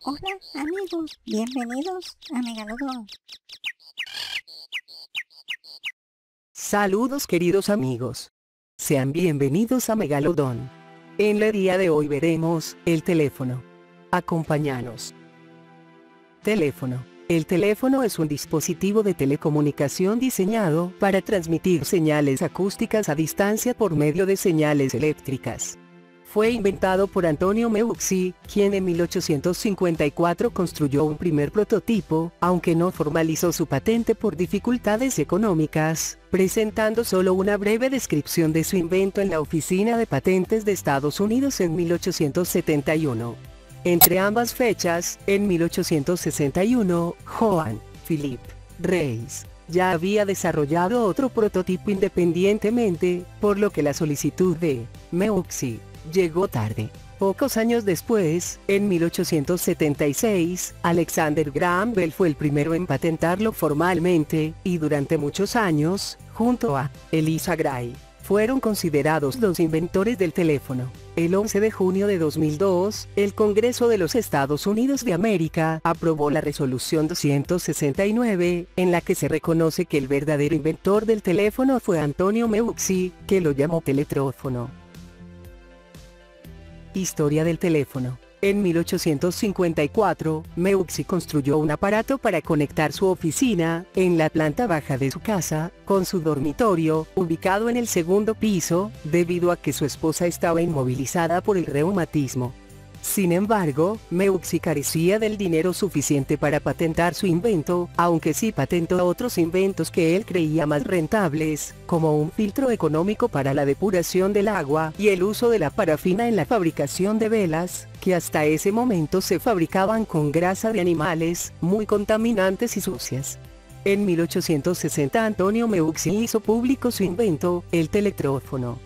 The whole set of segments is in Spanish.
Hola amigos, bienvenidos a Megalodon. Saludos queridos amigos. Sean bienvenidos a Megalodon. En el día de hoy veremos el teléfono. Acompáñanos. Teléfono. El teléfono es un dispositivo de telecomunicación diseñado para transmitir señales acústicas a distancia por medio de señales eléctricas. Fue inventado por Antonio Meucci, quien en 1854 construyó un primer prototipo, aunque no formalizó su patente por dificultades económicas, presentando solo una breve descripción de su invento en la Oficina de Patentes de Estados Unidos en 1871. Entre ambas fechas, en 1861, Johann Philipp Reis ya había desarrollado otro prototipo independientemente, por lo que la solicitud de Meucci llegó tarde. Pocos años después, en 1876, Alexander Graham Bell fue el primero en patentarlo formalmente, y durante muchos años, junto a Eliza Gray, fueron considerados los inventores del teléfono. El 11 de junio de 2002, el Congreso de los Estados Unidos de América aprobó la Resolución 269, en la que se reconoce que el verdadero inventor del teléfono fue Antonio Meucci, que lo llamó teletrófono. Historia del teléfono. En 1854, Meucci construyó un aparato para conectar su oficina, en la planta baja de su casa, con su dormitorio, ubicado en el segundo piso, debido a que su esposa estaba inmovilizada por el reumatismo. Sin embargo, Meucci carecía del dinero suficiente para patentar su invento, aunque sí patentó otros inventos que él creía más rentables, como un filtro económico para la depuración del agua y el uso de la parafina en la fabricación de velas, que hasta ese momento se fabricaban con grasa de animales, muy contaminantes y sucias. En 1860 Antonio Meucci hizo público su invento, el teletrófono.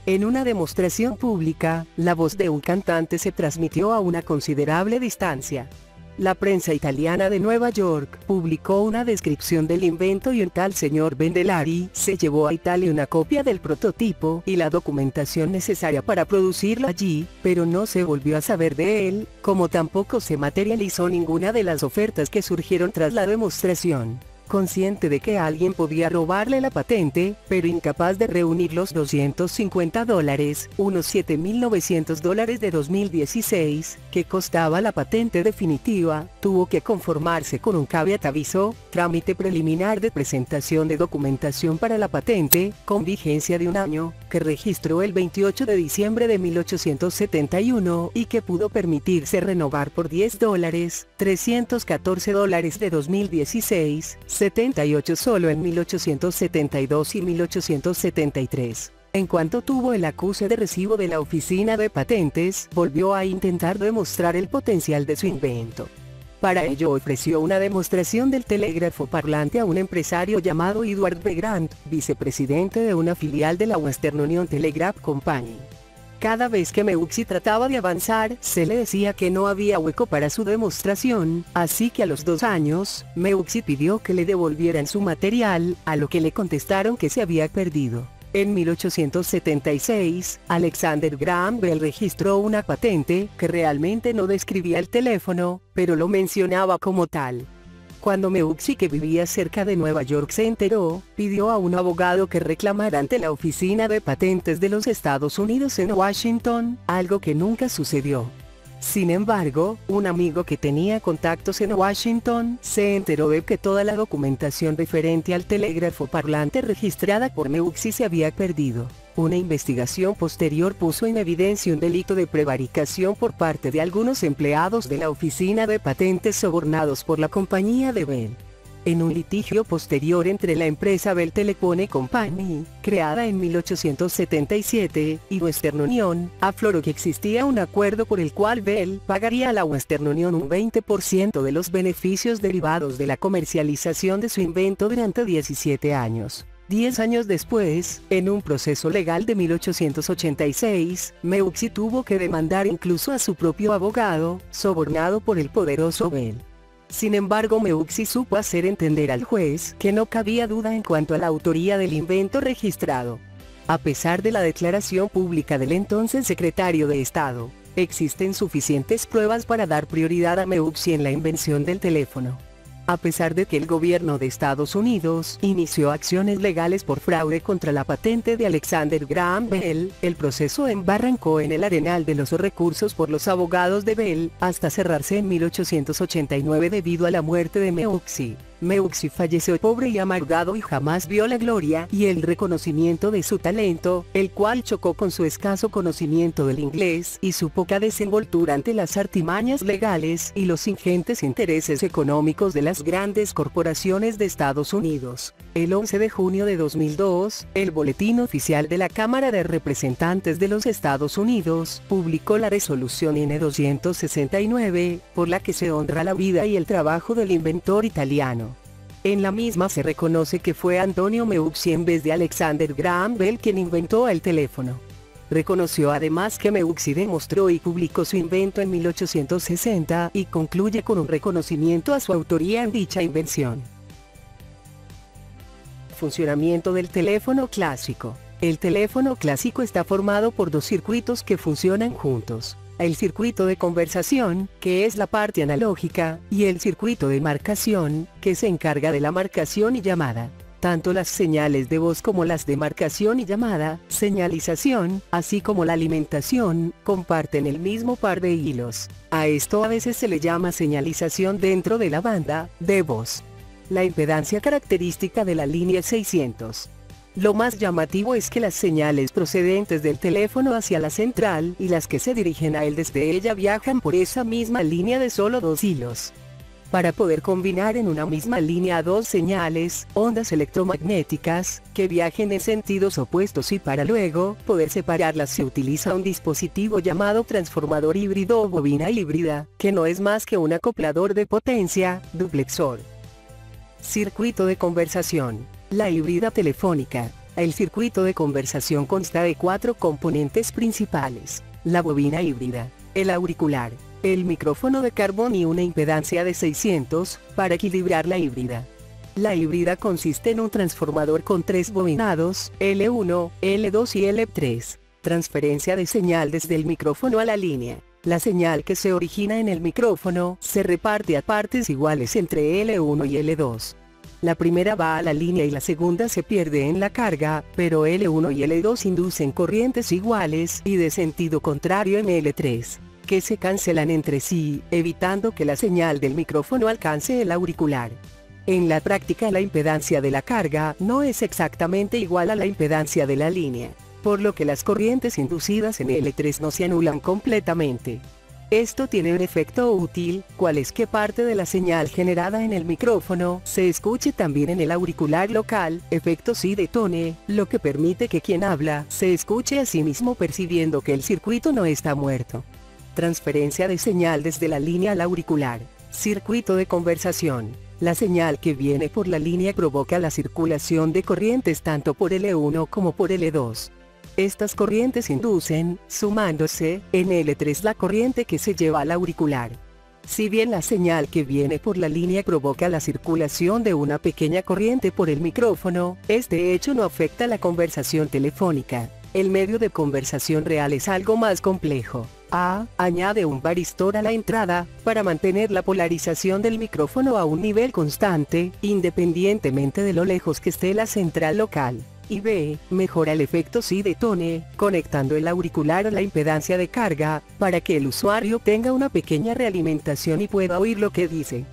En una demostración pública, la voz de un cantante se transmitió a una considerable distancia. La prensa italiana de Nueva York publicó una descripción del invento y un tal señor Bendelari se llevó a Italia una copia del prototipo y la documentación necesaria para producirlo allí, pero no se volvió a saber de él, como tampoco se materializó ninguna de las ofertas que surgieron tras la demostración. Consciente de que alguien podía robarle la patente, pero incapaz de reunir los $250, unos $7.900 de 2016, que costaba la patente definitiva, tuvo que conformarse con un caveat aviso, trámite preliminar de presentación de documentación para la patente, con vigencia de un año, que registró el 28 de diciembre de 1871 y que pudo permitirse renovar por $10, $314 de 2016, 78 solo en 1872 y 1873. En cuanto tuvo el acuse de recibo de la Oficina de Patentes, volvió a intentar demostrar el potencial de su invento. Para ello ofreció una demostración del telégrafo parlante a un empresario llamado Edward B. Grant, vicepresidente de una filial de la Western Union Telegraph Company. Cada vez que Meucci trataba de avanzar, se le decía que no había hueco para su demostración, así que a los 2 años, Meucci pidió que le devolvieran su material, a lo que le contestaron que se había perdido. En 1876, Alexander Graham Bell registró una patente que realmente no describía el teléfono, pero lo mencionaba como tal. Cuando Meucci, que vivía cerca de Nueva York, se enteró, pidió a un abogado que reclamara ante la Oficina de Patentes de los Estados Unidos en Washington, algo que nunca sucedió. Sin embargo, un amigo que tenía contactos en Washington se enteró de que toda la documentación referente al telégrafo parlante registrada por Meucci se había perdido. Una investigación posterior puso en evidencia un delito de prevaricación por parte de algunos empleados de la Oficina de Patentes sobornados por la compañía de Bell. En un litigio posterior entre la empresa Bell Telephone Company, creada en 1877, y Western Union, afloró que existía un acuerdo por el cual Bell pagaría a la Western Union un 20% de los beneficios derivados de la comercialización de su invento durante 17 años. 10 años después, en un proceso legal de 1886, Meucci tuvo que demandar incluso a su propio abogado, sobornado por el poderoso Bell. Sin embargo, Meucci supo hacer entender al juez que no cabía duda en cuanto a la autoría del invento registrado. A pesar de la declaración pública del entonces secretario de Estado, Existen suficientes pruebas para dar prioridad a Meucci en la invención del teléfono. A pesar de que el gobierno de Estados Unidos inició acciones legales por fraude contra la patente de Alexander Graham Bell, el proceso embarrancó en el arenal de los recursos por los abogados de Bell, hasta cerrarse en 1889 debido a la muerte de Meucci. Meucci falleció pobre y amargado y jamás vio la gloria y el reconocimiento de su talento, el cual chocó con su escaso conocimiento del inglés y su poca desenvoltura ante las artimañas legales y los ingentes intereses económicos de las grandes corporaciones de Estados Unidos. El 11 de junio de 2002, el Boletín Oficial de la Cámara de Representantes de los Estados Unidos publicó la resolución N. 269, por la que se honra la vida y el trabajo del inventor italiano. En la misma se reconoce que fue Antonio Meucci en vez de Alexander Graham Bell quien inventó el teléfono. Reconoció además que Meucci demostró y publicó su invento en 1860 y concluye con un reconocimiento a su autoría en dicha invención. Funcionamiento del teléfono clásico. El teléfono clásico está formado por dos circuitos que funcionan juntos. El circuito de conversación, que es la parte analógica, y el circuito de marcación, que se encarga de la marcación y llamada. Tanto las señales de voz como las de marcación y llamada, señalización, así como la alimentación, comparten el mismo par de hilos. A esto a veces se le llama señalización dentro de la banda de voz. La impedancia característica de la línea 600. Lo más llamativo es que las señales procedentes del teléfono hacia la central y las que se dirigen a él desde ella viajan por esa misma línea de solo dos hilos. Para poder combinar en una misma línea dos señales, ondas electromagnéticas, que viajen en sentidos opuestos y para luego poder separarlas se utiliza un dispositivo llamado transformador híbrido o bobina híbrida, que no es más que un acoplador de potencia, duplexor. Circuito de conversación. La híbrida telefónica. El circuito de conversación consta de cuatro componentes principales: la bobina híbrida, el auricular, el micrófono de carbón y una impedancia de 600, para equilibrar la híbrida. La híbrida consiste en un transformador con tres bobinados, L1, L2 y L3. Transferencia de señal desde el micrófono a la línea. La señal que se origina en el micrófono se reparte a partes iguales entre L1 y L2. La primera va a la línea y la segunda se pierde en la carga, pero L1 y L2 inducen corrientes iguales y de sentido contrario en L3, que se cancelan entre sí, evitando que la señal del micrófono alcance el auricular. En la práctica la impedancia de la carga no es exactamente igual a la impedancia de la línea, por lo que las corrientes inducidas en L3 no se anulan completamente. Esto tiene un efecto útil, cual es que parte de la señal generada en el micrófono se escuche también en el auricular local, efecto sí de tone, lo que permite que quien habla se escuche a sí mismo percibiendo que el circuito no está muerto. Transferencia de señal desde la línea al auricular. Circuito de conversación. La señal que viene por la línea provoca la circulación de corrientes tanto por L1 como por L2. Estas corrientes inducen, sumándose, en L3 la corriente que se lleva al auricular. Si bien la señal que viene por la línea provoca la circulación de una pequeña corriente por el micrófono, este hecho no afecta la conversación telefónica. El medio de conversación real es algo más complejo. Añade un varistor a la entrada, para mantener la polarización del micrófono a un nivel constante, independientemente de lo lejos que esté la central local. Y B, mejora el efecto sí de tone, conectando el auricular a la impedancia de carga, para que el usuario tenga una pequeña realimentación y pueda oír lo que dice.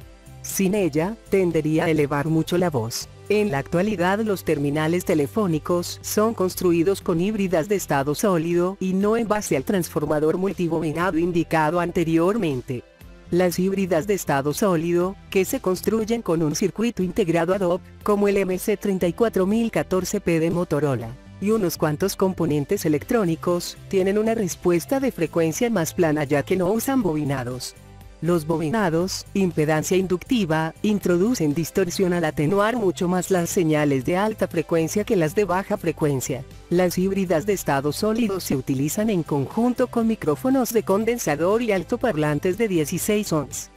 Sin ella, tendería a elevar mucho la voz. En la actualidad los terminales telefónicos son construidos con híbridas de estado sólido y no en base al transformador multibobinado indicado anteriormente. Las híbridas de estado sólido, que se construyen con un circuito integrado ad hoc, como el MC34014P de Motorola, y unos cuantos componentes electrónicos, tienen una respuesta de frecuencia más plana ya que no usan bobinados. Los bobinados, impedancia inductiva, introducen distorsión al atenuar mucho más las señales de alta frecuencia que las de baja frecuencia. Las híbridas de estado sólido se utilizan en conjunto con micrófonos de condensador y altoparlantes de 16 ohms.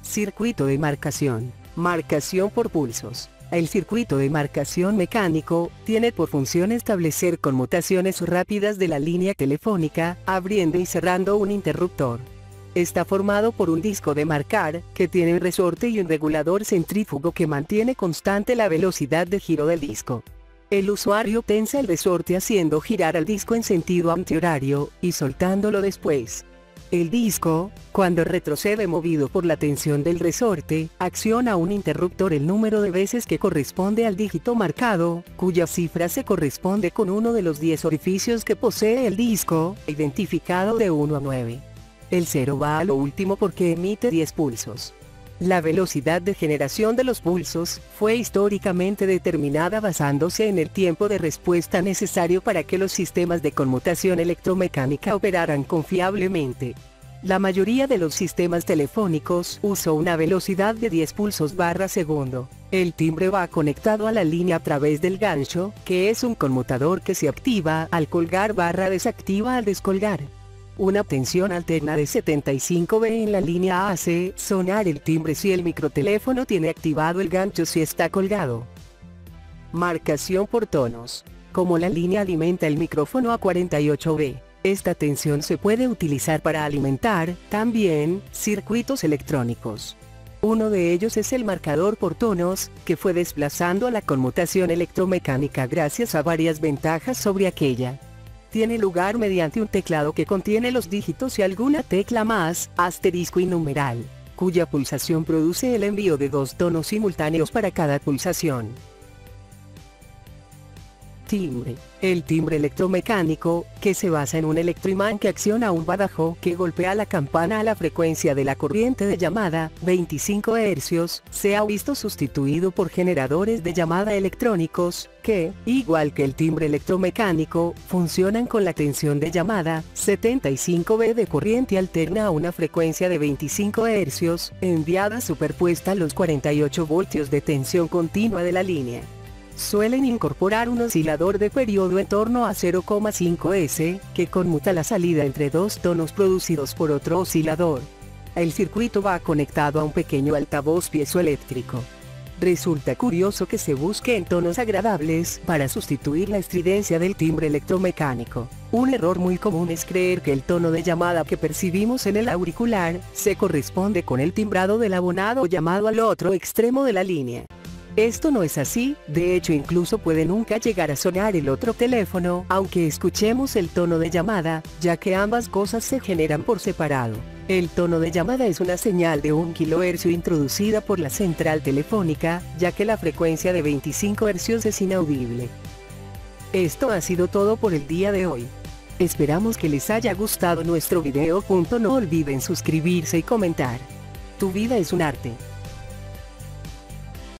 Circuito de marcación. Marcación por pulsos. El circuito de marcación mecánico tiene por función establecer conmutaciones rápidas de la línea telefónica, abriendo y cerrando un interruptor. Está formado por un disco de marcar, que tiene un resorte y un regulador centrífugo que mantiene constante la velocidad de giro del disco. El usuario tensa el resorte haciendo girar al disco en sentido antihorario, y soltándolo después. El disco, cuando retrocede movido por la tensión del resorte, acciona un interruptor el número de veces que corresponde al dígito marcado, cuya cifra se corresponde con uno de los 10 orificios que posee el disco, identificado de 1 a 9. El 0 va a lo último porque emite 10 pulsos. La velocidad de generación de los pulsos fue históricamente determinada basándose en el tiempo de respuesta necesario para que los sistemas de conmutación electromecánica operaran confiablemente. La mayoría de los sistemas telefónicos usó una velocidad de 10 pulsos barra segundo. El timbre va conectado a la línea a través del gancho, que es un conmutador que se activa al colgar barra desactiva al descolgar. Una tensión alterna de 75V en la línea hace sonar el timbre si el microteléfono tiene activado el gancho si está colgado. Marcación por tonos. Como la línea alimenta el micrófono a 48V, esta tensión se puede utilizar para alimentar, también, circuitos electrónicos. Uno de ellos es el marcador por tonos, que fue desplazando a la conmutación electromecánica gracias a varias ventajas sobre aquella. Tiene lugar mediante un teclado que contiene los dígitos y alguna tecla más, asterisco y numeral, cuya pulsación produce el envío de 2 tonos simultáneos para cada pulsación. Timbre. El timbre electromecánico, que se basa en un electroimán que acciona un badajo que golpea la campana a la frecuencia de la corriente de llamada, 25 Hz, se ha visto sustituido por generadores de llamada electrónicos, que, igual que el timbre electromecánico, funcionan con la tensión de llamada, 75V de corriente alterna a una frecuencia de 25 Hz, enviada superpuesta a los 48 voltios de tensión continua de la línea. Suelen incorporar un oscilador de periodo en torno a 0,5 S, que conmuta la salida entre 2 tonos producidos por otro oscilador. El circuito va conectado a un pequeño altavoz piezoeléctrico. Resulta curioso que se busque en tonos agradables para sustituir la estridencia del timbre electromecánico. Un error muy común es creer que el tono de llamada que percibimos en el auricular se corresponde con el timbrado del abonado llamado al otro extremo de la línea. Esto no es así, de hecho incluso puede nunca llegar a sonar el otro teléfono, aunque escuchemos el tono de llamada, ya que ambas cosas se generan por separado. El tono de llamada es una señal de 1 kHz introducida por la central telefónica, ya que la frecuencia de 25 Hz es inaudible. Esto ha sido todo por el día de hoy. Esperamos que les haya gustado nuestro video. No olviden suscribirse y comentar. Tu vida es un arte.